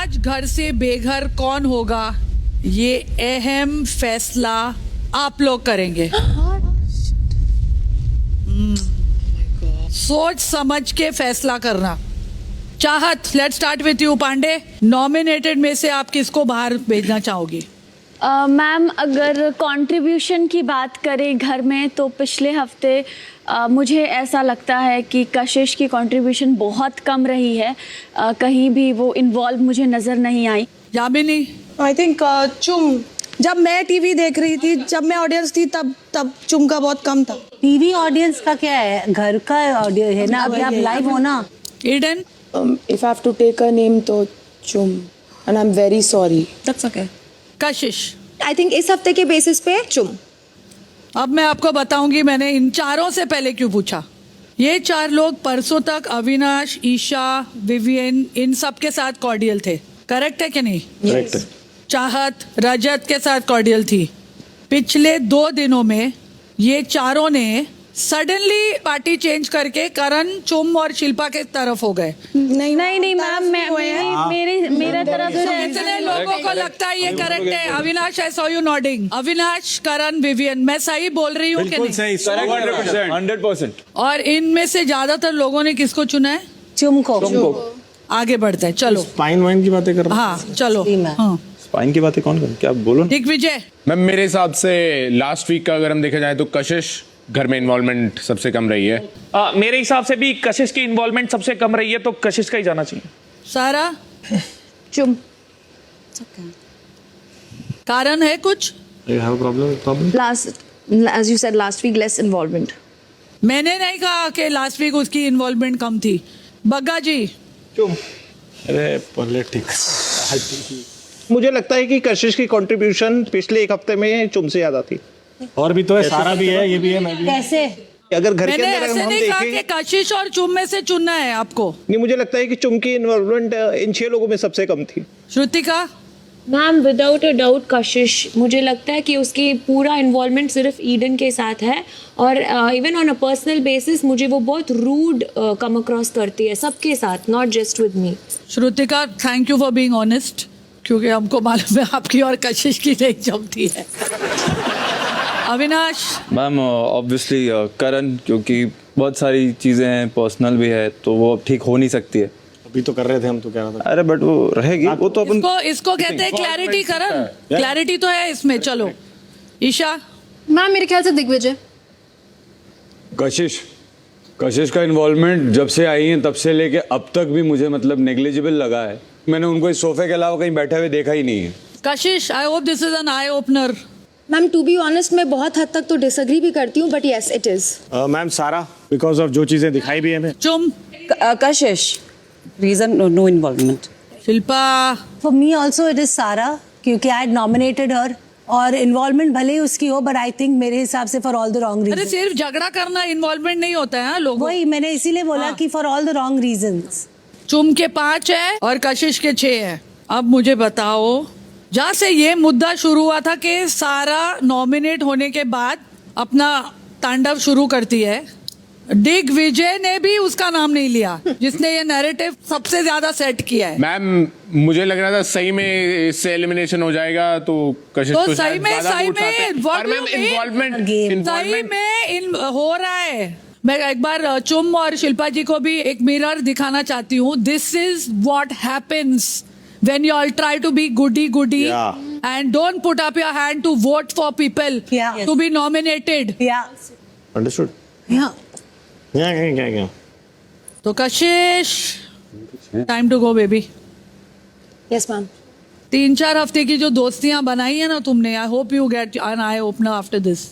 आज घर से बेघर कौन होगा, ये अहम फैसला आप लोग करेंगे। सोच समझ के फैसला करना। Chahat, let's start with you. Pandey, nominated में से आप किसको बाहर भेजना चाहोगी? मैम, अगर कंट्रीब्यूशन की बात करें घर में, तो पिछले हफ्ते मुझे ऐसा लगता है कि कशिश की कंट्रीब्यूशन बहुत कम रही है। कहीं भी वो इन्वॉल्व मुझे नज़र नहीं आई। यामिनी? आई थिंक चुम, जब मैं टीवी देख रही थी, जब मैं ऑडियंस थी, तब चुम का बहुत कम था। टीवी ऑडियंस का क्या है, घर का ऑडियंस है ना, अभी आप लाइव हो ना। Eden? If I have to take a name, तो चुम, and I'm very sorry. That's okay. Kashish? I think इस हफ्ते के बेसिस पे चुम। अब मैं आपको बताऊंगी मैंने इन चारों से पहले क्यों पूछा। ये चार लोग परसों तक अविनाश, ईशा, विवियन, इन सब के साथ कॉर्डियल थे। करेक्ट है कि नहीं? करेक्ट है। चाहत, रजत के साथ कॉर्डियल थी। पिछले 2 दिनों में ये चारों ने सडनली पार्टी चेंज करके करण, चुम और शिल्पा के तरफ हो गए। नहीं मैम, मेरे तरफ से इतने लोगों को लगता है ये करेक्ट है। Avinash, I saw you nodding. Avinash, Karan, Vivian, मैं सही बोल रही हूँ कि नहीं? सही, 100%। और इनमें से ज्यादातर लोगों ने किसको चुना है? चुम को। आगे बढ़ते हैं, चलो। स्पाइन वाइन की बातें कर रहे हैं। हाँ चलो। हाँ। स्पाइन की बातें कौन कर, क्या बोलो ना। दिग्विजय? मैम, मेरे हिसाब से लास्ट वीक का अगर हम देखा जाए तो कशिश घर में इन्वॉल्वमेंट सबसे कम रही है। मेरे हिसाब से भी कशिश की इन्वॉल्वमेंट सबसे कम रही है, तो कशिश का ही जाना चाहिए। सारा? चुम। कारण है कुछ? You have a problem? As you said last week, less involvement. मैंने नहीं कहा कि लास्ट वीक उसकी इन्वॉल्वमेंट कम थी। बग्गा जी? चुम। अरे पॉलिटिक्स। मुझे लगता है कि कशिश की कंट्रीब्यूशन पिछले एक हफ्ते में चुम से ज्यादा थी। और भी तो है, सारा भी है, ये भी है, मैं भी। कैसे? अगर घर के मैंने अंदर ऐसे हम नहीं कहा कि देखें, कशिश और चुम में से चुनना है आपको। नहीं, मुझे लगता है कि चुम की इन्वॉल्वमेंट इन 6 लोगों में सबसे कम थी। Shrutika? Ma'am, without a doubt कशिश। मुझे लगता है कि उसकी पूरा इन्वॉल्वमेंट सिर्फ ईडन के साथ है, और even on a personal basis मुझे वो बहुत रूड कम अक्रॉस करती है सबके साथ, not just with me. Shrutika, thank you for being honest, क्योंकि हमको मालूम है आपकी और कशिश की नहीं जमती है। अविनाश? मैम, ऑब्वियसली करण, क्योंकि बहुत सारी चीज़ें हैं, पर्सनल भी है, तो वो अब ठीक हो नहीं सकती है। अभी तो कर रहे थे हम, तो कह रहा था। अरे बट वो रहेगी, वो तो अपन इसको कहते हैं क्लैरिटी। करण, क्लैरिटी तो है इसमें। चलो ईशा? मैम, मेरे ख्याल से दिग्विजय। कशिश का इन्वॉल्वमेंट जब से आई है तब से लेके अब तक भी मुझे मतलब नेग्लिजिबल लगा है। मैंने उनको इस सोफे के अलावा कहीं बैठे हुए देखा ही नहीं है। Kashish, I hope this is an eye opener. Ma'am, to be honest, मैं बहुत हद तक तो डिसएग्री भी करती हूँ, but yes it is. Ma'am, Sara, because of जो चीजें दिखाई भी है। Chum? Kashish, reason no involvement. Shilpa? For me also it is Sara, क्योंकि आई नॉमिनेटेड हर, और इन्वॉल्वमेंट भले ही उसकी हो, बट आई थिंक मेरे हिसाब से for all the wrong reason. अरे सिर्फ झगड़ा करना इन्वॉल्वमेंट नहीं होता है लोगों। वही मैंने इसीलिए बोला कि for all the wrong reasons. चुम के 5 है और कशिश के 6 है। अब मुझे बताओ, जहाँ से ये मुद्दा शुरू हुआ था कि सारा नॉमिनेट होने के बाद अपना तांडव शुरू करती है, दिग्विजय ने भी उसका नाम नहीं लिया, जिसने ये नैरेटिव सबसे ज्यादा सेट किया है। मैम, मुझे लग रहा था सही में इससे एलिमिनेशन हो जाएगा, तो कशिश तो तो सही में हो रहा है। मैं एक बार चुम और शिल्पा जी को भी एक मिरर दिखाना चाहती हूँ। This is what happens when you all try to be goody and don't put up your hand to vote for people to be nominated. Understood? Yeah. तो Kashish, time to go baby. Yes ma'am. 3-4 हफ्ते की जो दोस्तियां बनाई है ना तुमने, I hope you get an eye opener after this.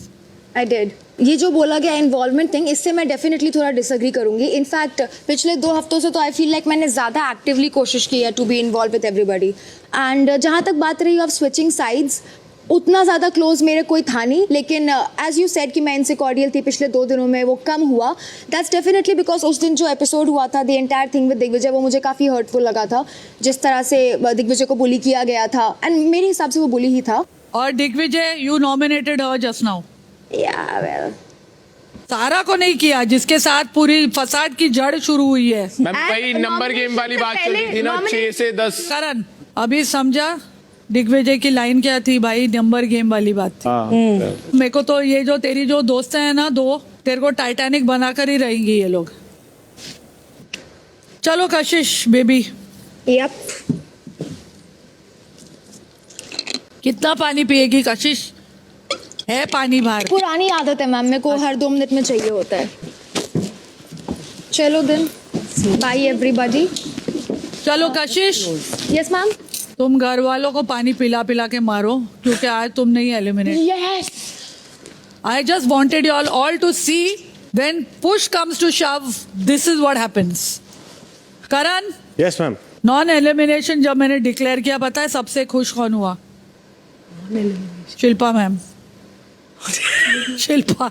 I did. ये जो बोला गया इन्वॉल्वमेंट थिंग, इससे मैं डेफिनेटली थोड़ा डिसएग्री करूंगी। इनफैक्ट पिछले 2 हफ्तों से तो आई फील लाइक मैंने ज़्यादा एक्टिवली कोशिश की है to be involve with everybody. And जहाँ तक बात रही ऑफ स्विचिंग साइड्स, उतना ज़्यादा क्लोज मेरे कोई था नहीं, लेकिन एज यू सेड कि मैं इनसे कॉर्डियल थी पिछले 2 दिनों में, वो कम हुआ। दैट्स डेफिनेटली बिकॉज उस दिन जो एपिसोड हुआ था, the entire thing with Digvijay, वो मुझे काफ़ी हर्टफुल लगा था, जिस तरह से दिग्विजय को बुली किया गया था, एंड मेरे हिसाब से वो बुली ही था। और Digvijay, you nominated her just now. Sara को नहीं किया, जिसके साथ पूरी फसाद की जड़ शुरू हुई है। मैम, वही नंबर गेम वाली बात चल रही थी ना, 6 से 10। करण? अभी समझा दिग्विजय की लाइन क्या थी भाई, नंबर गेम वाली बात थी। हाँ मेरे को तो ये जो तेरी जो दोस्त है ना दो, तेरे को टाइटैनिक बनाकर ही रहेंगी ये लोग। चलो कशिश बेबी, यप। कितना पानी पिएगी कशिश? है पानी बाहर? पुरानी आदत है मैम, मेरे को हर 2 मिनट में चाहिए होता है। चलो देन, बाय एवरीबॉडी। चलो कशिश, यस मैम। तुम घर वालों को पानी पिला पिला के मारो, क्योंकि आज तुम नहीं eliminate. Yes. I just wanted you all to see when push comes to shove, this is what happens. Karan, yes ma'am. Non elimination जब मैंने डिक्लेयर किया, पता है सबसे खुश कौन हुआ? शिल्पा मैम। शिल्पा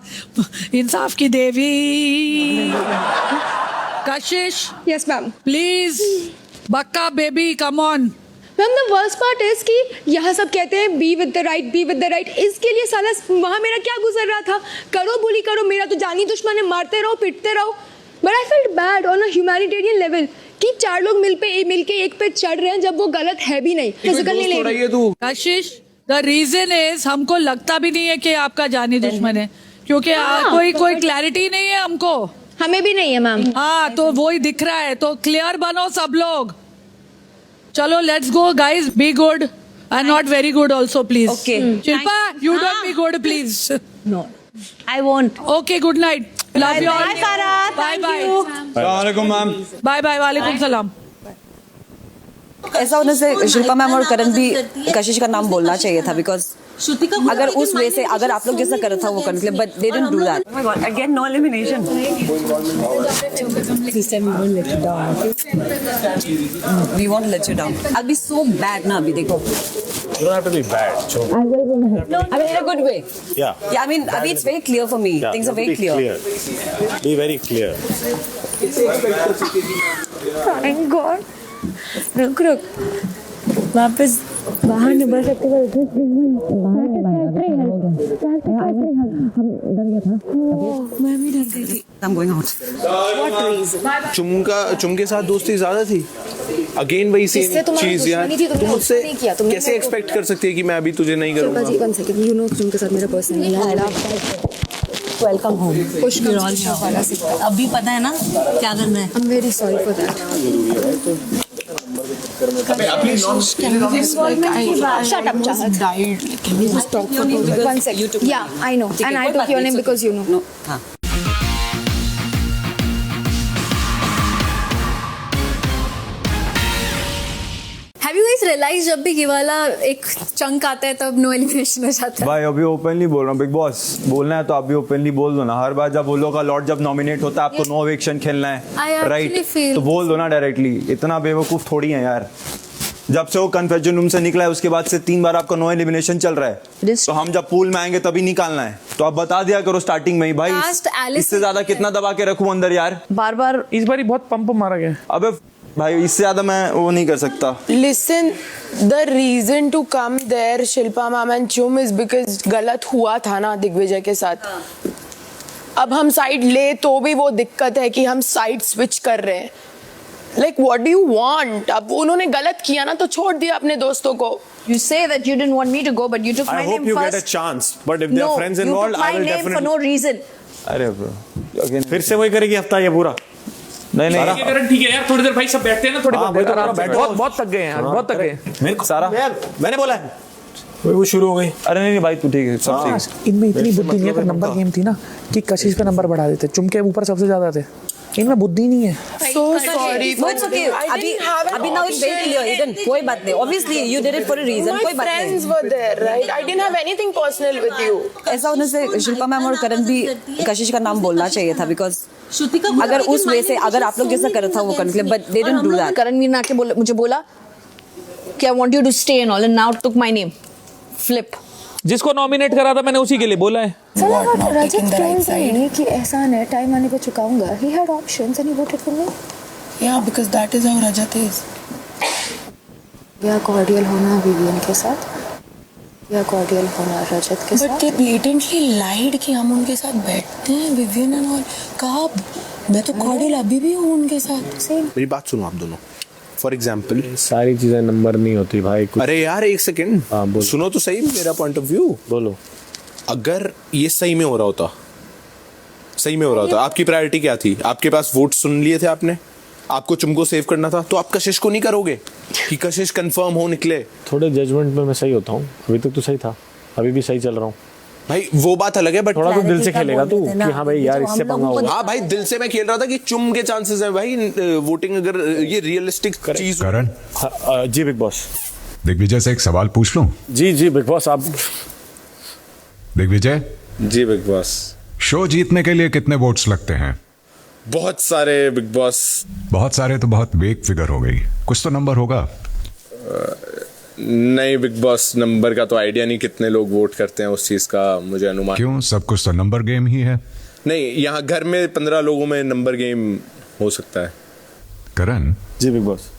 इंसाफ की देवी। कशिश, यस मैम। प्लीज बक्का baby come on. Ma'am the worst part is कि यहाँ सब कहते हैं be with the right, be with the right. इसके लिए साला वहाँ मेरा क्या गुजर रहा था? करो बुली करो, मेरा तो जानी दुश्मन है, मारते रहो पिटते रहो। But I felt bad on a humanitarian level कि 4 लोग मिलके एक पे चढ़ रहे हैं जब वो गलत है भी नहीं, फिजिकल नहीं ले रही। कशिश, द रीजन इज हमको लगता भी नहीं है कि आपका जानी दुश्मन है, क्योंकि कोई क्लैरिटी नहीं है हमको। हमें भी नहीं है मैम। हाँ, तो वही दिख रहा है, तो क्लियर बनो सब लोग। चलो let's go guys, be good and not very good also please. Okay. Shilpa, you don't be good please. No, I won't. Okay, good night, love you all. Bye, Farah. Bye Thank bye you. वालेकुम ma'am. Bye bye, वालेकुम सलाम। ऐसा होने से Shilpa ma'am और करण भी कशिश का नाम बोलना चाहिए था, बिकॉज अगर उस वे से अगर आप लोग जैसा कर था वो करने के लिए, but they didn't do that. Again no elimination. We won't let you down. I be so bad ना अभी देखो। You don't have to be bad. So, I mean in a good way. yeah. Yeah, I mean अभी it's very clear for me. Yeah, Things are be very clear. Be very clear. Thank God. रुक वापस बाहर नहीं बढ़ सकते। मैं भी डर गई थी। I'm going out. चुम के साथ दोस्ती ज्यादा थी। अगेन वही सेम चीज यार, तुम मुझसे कैसे एक्सपेक्ट कर सकती है कि मैं अभी तुझे नहीं करूंगा? वन सेकंड, यू नो चुम के साथ मेरा पर्सनल Welcome home. खुश वाला सिक्का। अब भी पता है ना क्या करना है। I am very sorry for that. Shut up, Chahat. Died. Can you just talk for 2 seconds? 1 second. Yeah, I know. And I took your name because you know. No. हाँ. Have you guys realized जब भी ये वाला एक chunk आता है तब no elimination हो जाता है? भाई अभी ओपनली बोल रहा हूँ, बिग बॉस बोलना है तो आप भी ओपनली बोल दो ना। हर बार जब बोलो का लॉर्ड जब नॉमिनेट होता है आपको नो एविक्शन खेलना I है, actually राइट? feel- तो बोल दो ना डायरेक्टली। इतना बेवकूफ थोड़ी है यार। जब से वो कन्फेशन रूम से निकला है उसके बाद से 3 बार आपका नो एलिमिनेशन चल रहा है। तो हम जब पूल में आएंगे तभी निकालना है, तो आप बता दिया करो स्टार्टिंग में ही भाई। इससे ज्यादा कितना दबा के रखूं अंदर यार? बार बार इस बार ही बहुत पंप मारा गया। अबे भाई इससे ज्यादा मैं वो नहीं कर सकता। Listen, the reason to come there, Shilpa ma'am and चुम, is because गलत हुआ था ना दिग्विजय के साथ। अब हम साइड ले तो भी वो दिक्कत है कि हम साइड स्विच कर रहे हैं। Like what do you want? अब उन्होंने गलत किया ना तो छोड़ दिया अपने दोस्तों को। you say that you didn't want me to go, but you took I my hope name you first. get a chance, but if there are friends involved, you took I my will name for definitely. no reason. अरे bro again फिर से वही करेगी हफ्ता ये पूरा। नहीं नहीं ठीक है करण, ठीक है यार, थोड़ी देर भाई सब बैठते हैं ना, थोड़ी हाँ, देर बैठो, आराम से। बैठो। बहुत थक गए हैं यार, बहुत थक गए हैं। मेरे को सारा मैंने बोला है वो शुरू हो गई। अरे नहीं भाई तू ठीक है, सब ठीक है। इनमें इतनी बुद्धि नहीं है, अगर नंबर गेम थी ना कि कशिश पे नंबर बढ़ा देते, चुम के ऊपर सबसे ज्यादा थे। इनमें बुद्धि नहीं है। So sorry. No, it's okay. अभी now it's very clear. Eden, कोई बात नहीं. Obviously you did it for a reason. My कोई बात नहीं. friends were there, right? I didn't have anything personal with you. ऐसा होने से शिल्पा मैम और करण भी कशिश का नाम बोलना चाहिए था, बिकॉज अगर उस वे से अगर आप लोग जैसा कर था वो करने के लिए, but they didn't do that. Karan Mir ने आके मुझे बोला कि I want you to stay and all, and now took my name. Flip. जिसको नॉमिनेट करा था मैंने उसी के लिए बोला है। रजत टोल्ड मी कि एहसान है, टाइम आने पे चुकाऊंगा। He had options and he voted for me. Yeah, because that is how Rajat is. या कॉर्डियल होना विवियन के साथ, या कॉर्डियल होना रजत के But साथ। they blatantly lied कि हम उनके साथ बैठते हैं, विवियन एंड ऑल। कहा मैं तो कॉर्डियल अभी भी हूँ उनके साथ। मेरी बात सुनो आप दोनों। For example. सारी चीजें नंबर नहीं होती भाई। अरे यार एक सेकेंड, बोलो। सुनो तो सही मेरा पॉइंट ऑफ व्यू। बोलो। अगर ये सही में हो रहा होता, आपकी प्रायोरिटी क्या थी? आपके पास वोट सुन लिए थे आपने, आपको चुम को सेव करना था, तो आप कशिश को नहीं करोगे कि कशिश कंफर्म हो निकले? थोड़े जजमेंट में मैं सही होता हूँ, अभी तक तो सही था, अभी भी सही चल रहा हूँ भाई। वो बात अलग है, बट थोड़ा तो दिल से खेलेगा तू कि हाँ भाई यार इससे पंगा होगा। हाँ भाई, दिल से मैं खेल रहा था कि चुम के चांसेस है भाई वोटिंग, अगर ये रियलिस्टिक चीज। करण। जी बिग बॉस। दिग्विजय से एक सवाल पूछ लूं? जी बिग बॉस। आप दिग्विजय। जी बिग बॉस। शो जीतने के लिए कितने वोट्स लगते हैं? बहुत सारे बिग बॉस। बहुत सारे तो बहुत वेग फिगर हो गई, कुछ तो नंबर होगा। नहीं बिग बॉस, नंबर का तो आइडिया नहीं, कितने लोग वोट करते हैं उस चीज का मुझे अनुमान। क्यों, सब कुछ तो नंबर गेम ही है। नहीं, यहाँ घर में 15 लोगों में नंबर गेम हो सकता है। करण। जी बिग बॉस।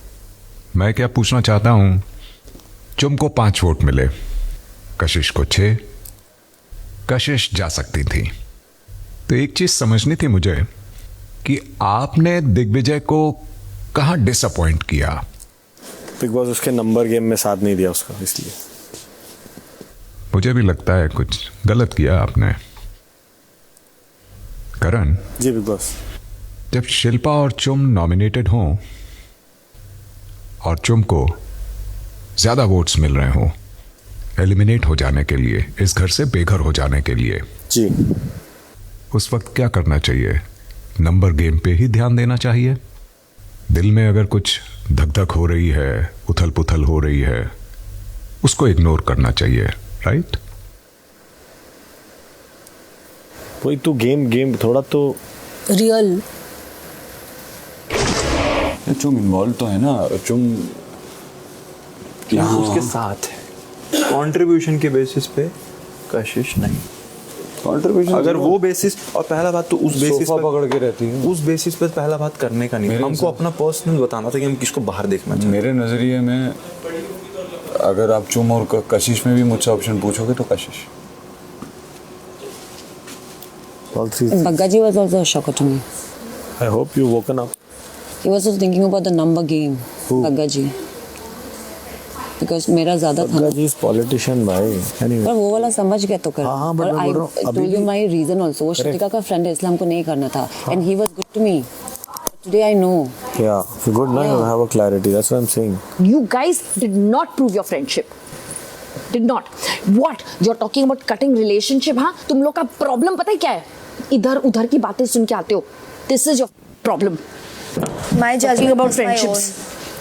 मैं क्या पूछना चाहता हूं, चुम को 5 वोट मिले, कशिश को 6, कशिश जा सकती थी। तो एक चीज समझनी थी मुझे कि आपने दिग्विजय को कहां डिसअपॉइंट किया? बिग बॉस उसके नंबर गेम में साथ नहीं दिया उसका, इसलिए। मुझे भी लगता है कुछ गलत किया आपने। करण। जी बिग बॉस। जब शिल्पा और चुम नॉमिनेटेड हों और चुम को ज्यादा वोट्स मिल रहे हों एलिमिनेट हो जाने के लिए, इस घर से बेघर हो जाने के लिए, जी, उस वक्त क्या करना चाहिए? नंबर गेम पे ही ध्यान देना चाहिए? दिल में अगर कुछ धक धक हो रही है, उथल पुथल हो रही है, उसको इग्नोर करना चाहिए, राइट? वही तो गेम थोड़ा तो रियल। चुम इन्वॉल्व तो है ना, चुम यहाँ उसके साथ है। कंट्रीब्यूशन के बेसिस पे कशिश नहीं। कंट्रीब्यूशन अगर वो बेसिस, और पहला बात तो उस बेसिस पर पकड़ के रहती है, उस बेसिस पे पहला बात करने का नहीं, हमको अपना पर्सनल बताना था कि हम किसको बाहर देखना चाहिए। मेरे नजरिए में अगर आप चुम और कशिश में भी मुझसे ऑप्शन पूछोगे तो कशिश। Baggaji was also a shocker to me. I hope you woken up. He was also thinking about the number game. Who? Baggaji. Because मेरा ज़्यादा था। Baggaji is politician भाई। Anyway. पर वो वाला समझ गया तो कर। हाँ, but मैं बोल रहा हूँ, told you my reason also. वो श्रुतिका का फ्रेंड है, इसलिए हमको नहीं करना था। And he was good to me. Today I know. Yeah, good now you have a clarity. That's what I'm saying. You guys did not prove your friendship. Did not. What? You're talking about cutting relationship, हाँ? तुम लोग का problem पता है क्या है? इधर उधर की बातें सुन के आते हो. This is your problem. My Talking judgment about was my friendships. own.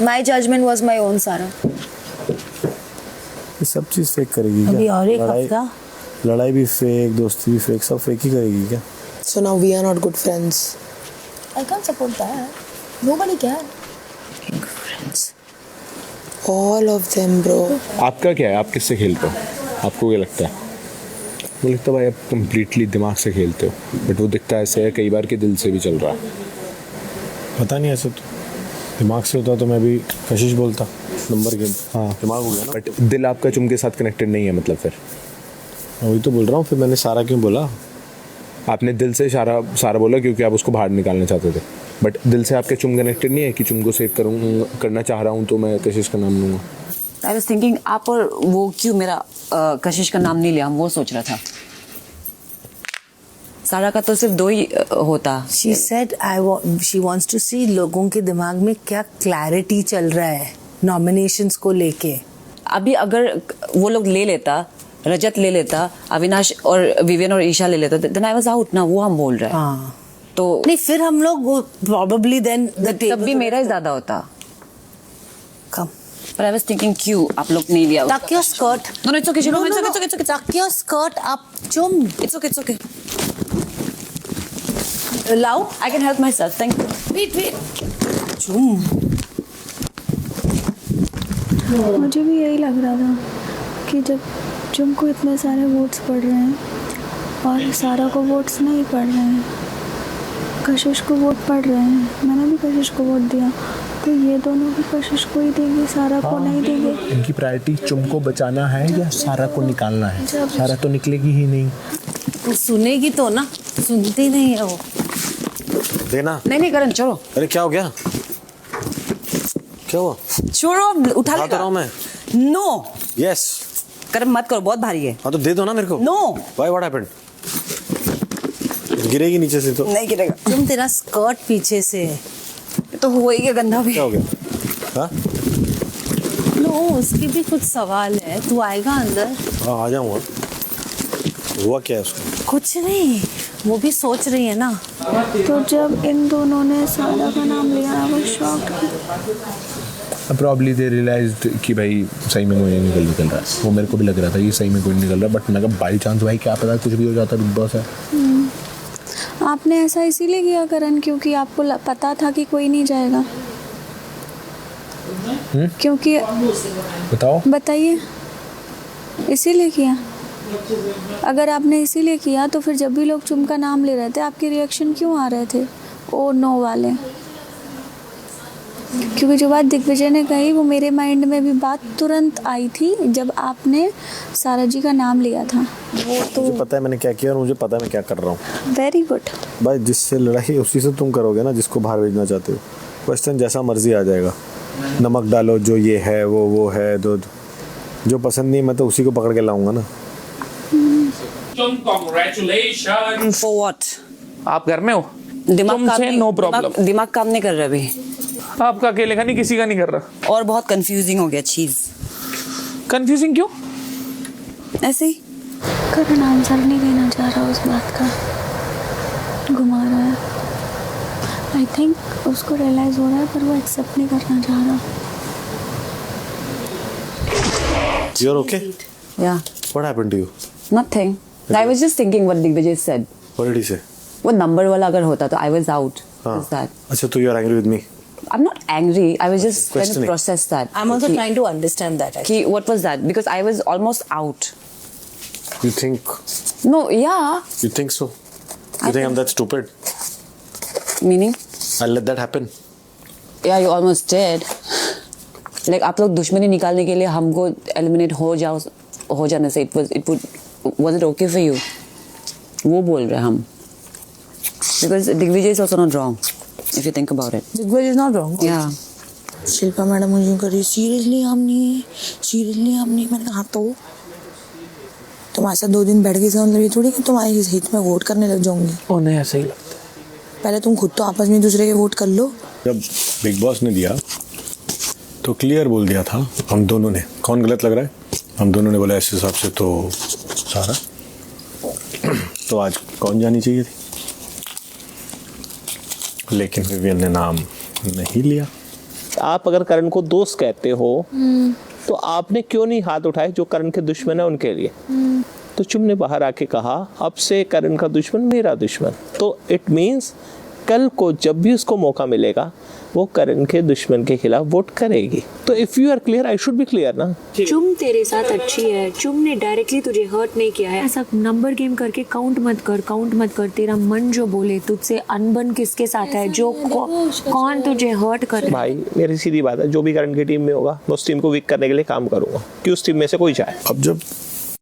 My judgment was my own, Sarah. ये सब चीज फेक करेगी क्या? अभी और एक हफ्ता। लड़ाई भी फेक, दोस्ती भी फेक, सब फेक ही करेगी क्या? So now we are not good friends. I can't support that. Nobody can. All of them, bro. आपका क्या है, आप किससे खेलते हो? आपको क्या लगता है? मुझे लगता है भाई आप कंप्लीटली दिमाग से खेलते हो, बट वो दिखता है ऐसे है कई बार के दिल से भी चल रहा है। पता नहीं, ऐसे तो दिमाग से होता तो मैं भी कशिश बोलता। नंबर गेम, हाँ दिमाग हो गया ना। बट दिल आपका चुम के साथ कनेक्टेड नहीं है, मतलब फिर वही तो बोल रहा हूँ। फिर मैंने सारा क्यों बोला? आपने दिल से सारा बोला क्योंकि आप उसको बाहर निकालना चाहते थे, बट दिल से आपके चुम कनेक्टेड नहीं है कि चुम को सेव करना चाह रहा हूँ तो मैं कशिश का नाम लूँगा। I was thinking आप और वो क्यों मेरा कशिश का नाम नहीं लिया, हम वो सोच रहा था। सारा का तो सिर्फ 2 ही होता। She said she wants to see लोगों के दिमाग में क्या क्लैरिटी चल रहा है नॉमिनेशंस को लेके। अभी अगर वो लोग ले लेता, रजत ले लेता, अविनाश और विवियन और ईशा ले लेता, then I was out ना, वो हम बोल रहे हैं। हाँ। तो नहीं, फिर हम लोग probably then तब भी मेरा ही ज्यादा होता। कम। But I was thinking क्यों आप लोग नहीं लिया? Tuck your skirt. No, it's okay. No, it's okay. Tuck your skirt up, Chum. It's okay. Allow? I can help myself. Thank you. Wait. Chum. मुझे भी यही लग रहा था कि जब चुम को इतने सारे वोट्स पड़ रहे हैं और सारा को वोट्स नहीं पड़ रहे हैं, कशिश को वोट पड़ रहे हैं, मैंने भी कशिश को वोट दिया, तो ये दोनों भी कशिश को ही देंगे, सारा को नहीं देंगे। इनकी प्रायोरिटी चुम को बचाना है या सारा को निकालना है? सारा तो निकलेगी ही नहीं। वो सुनेगी तो ना, सुनती नहीं है वो। देना। नहीं करण, चलो। अरे क्या हो गया? क्या हुआ? छोड़ो, उठा तो लेगा। रहा हूं मैं। No yes. कर्म मत करो, बहुत भारी है। हाँ तो दे दो ना मेरे को। Know why what happened? गिरेगी नीचे से तो। नहीं गिरेगा। तुम तेरा स्कर्ट पीछे से है। तो हुआ ही क्या, गंदा भी। क्या हो गया? हाँ नो, उसके भी कुछ सवाल है। तू आएगा अंदर? हाँ आ जाऊंगा। हुआ क्या है उसको? कुछ नहीं, वो भी सोच रही है ना। तो जब इन दोनों ने सारा का नाम लिया ना, वो शॉक प्रॉब्ली दे रियलाइज्ड कि भाई सही में कोई निकल रहा है। वो मेरे को भी लग रहा था कि सही में कोई निकल रहा है, बट मैंने कहा बाई चांस भाई क्या पता कुछ भी हो जाता, बिग बॉस है। आपने ऐसा इसीलिए किया करण, क्योंकि आपको पता था कि कोई नहीं जाएगा? क्योंकि बताओ, बताइए, इसीलिए किया? अगर आपने इसीलिए किया तो फिर जब भी लोग चुम का नाम ले रहे थे आपके रिएक्शन क्यों आ रहे थे ओ नो वाले? क्योंकि जो बात दिग्विजय ने कही वो मेरे माइंड में भी बात तुरंत आई थी जब आपने सारा जी का नाम लिया था। वो तो मुझे पता है मैंने क्या किया और मुझे पता है मैं क्या कर रहा हूँ। वेरी गुड भाई, जिससे लड़ाई उसी से तुम करोगे ना, जिसको बाहर भेजना चाहते हो। क्वेश्चन जैसा मर्जी आ जाएगा, नमक डालो, जो ये है वो है, दूध जो पसंद नहीं मैं तो उसी को पकड़ के लाऊंगा ना। Congratulations. For what? आप घर में हो? दिमाग काम तुमसे नहीं, no problem. दिमाग काम नहीं कर रहा अभी। आपका अकेले का नहीं, किसी का नहीं कर रहा। और बहुत कंफ्यूजिंग हो गया चीज। कंफ्यूजिंग क्यों? ऐसे ही करण आंसर नहीं देना चाह रहा उस बात का, घुमा रहा है। आई थिंक उसको रियलाइज हो रहा है पर वो एक्सेप्ट नहीं करना चाह रहा। You're okay? Yeah. What happened to you? Nothing. I was just thinking what Digvijay said. What did he say? वो नंबर वाला अगर होता तो I was out. Is that? अच्छा तो you're angry with me? I'm not angry. I was just trying to questioning. process that. I'm also कि- trying to understand that. कि what was that? Because I was almost out. You think? No, yeah. You think so? You think I'm that stupid? Meaning? I'll let that happen. Yeah, you almost did. Like आप लोग दुश्मनी निकालने के लिए हमको eliminate हो जाने से it was it okay for you? वो बोल रहे हम. Because Digvijay is also not wrong if you think about it. Digvijay is not wrong. Yeah. Shilpa madam मुझे कर रही, सीरियसली हम नहीं। मैंने कहा तो तुम्हारे साथ 2 दिन बैठ के मतलब ये थोड़ी कि तुम्हारे हित में वोट करने लग जाऊंगी। ओ नहीं, ऐसा ही लगता है। पहले तुम खुद तो आपस में दूसरे के वोट कर लो। जब बिग बॉस ने दिया तो क्लियर बोल दिया था हम दोनों ने। कौन गलत लग रहा है? हम दोनों ने बोला इस हिसाब से तो सारा। तो आज कौन जानी चाहिए थी? लेकिन विवियन ने नाम नहीं लिया। आप अगर करण को दोस्त कहते हो तो आपने क्यों नहीं हाथ उठाए जो करण के दुश्मन है उनके लिए? तो तुमने बाहर आके कहा अब से करण का दुश्मन मेरा दुश्मन। तो इट मीन्स कल को जब भी उसको मौका मिलेगा वो करण के दुश्मन के खिलाफ वोट करेगी। तो if you are clear I should be clear ना। चुम तेरे साथ अच्छी है, चुम ने डायरेक्टली तुझे हर्ट नहीं किया है। ऐसा नंबर गेम करके काउंट मत कर। तेरा मन जो बोले तुझसे अनबन किसके साथ है, जो कौन तुझे हर्ट करे। भाई मेरी सीधी बात है, जो भी करण की टीम में होगा मैं उस टीम को वीक करने के लिए काम करूंगा कि उस टीम में से कोई जाए। अब जब